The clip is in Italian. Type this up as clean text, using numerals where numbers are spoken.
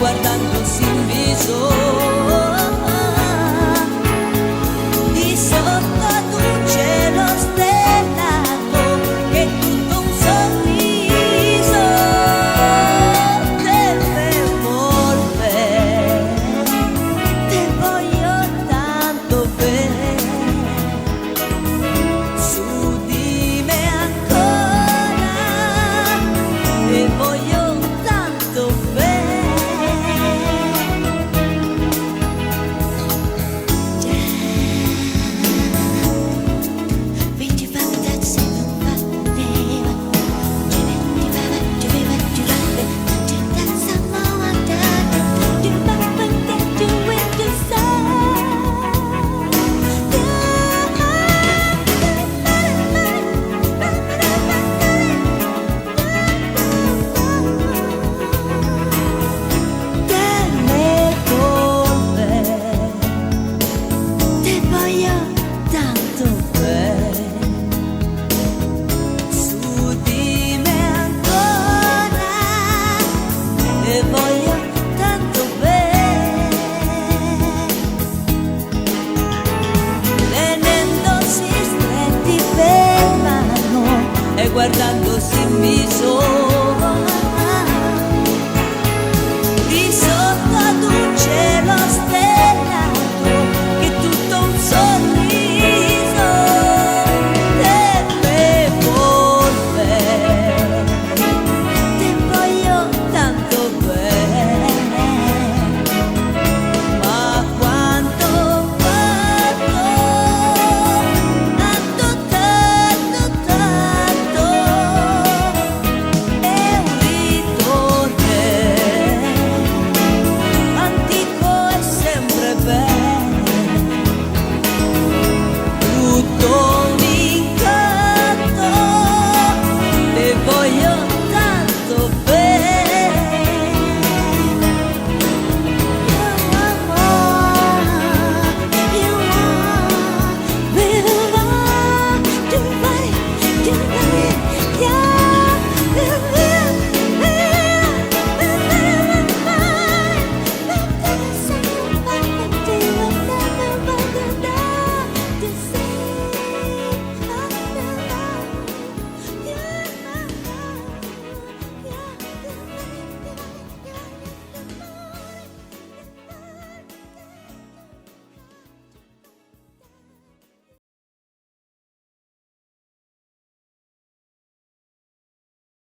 guardandosi in viso. Di sotto ad un cielo stellato che è tutto un sorriso. Te envolve, te voglio tanto bene. Su di me ancora, te voglio tanto bene. 25 that seven Valeva, Joveva, nothing that someone done. Do my thing, do it to Delle colpe, te voglio tanto bene. Su di me ancora, te voglio tanto bene. Tenendosi stretti per mano e guardandosi in viso. Di sotto ad un cielo stellato che è tutto un sorriso. Delle colpe, te voglio tanto bene. Ma quanto tanto, tanto, tanto, è un ritorno antico e sempre bene, tutto un incanto, te voglio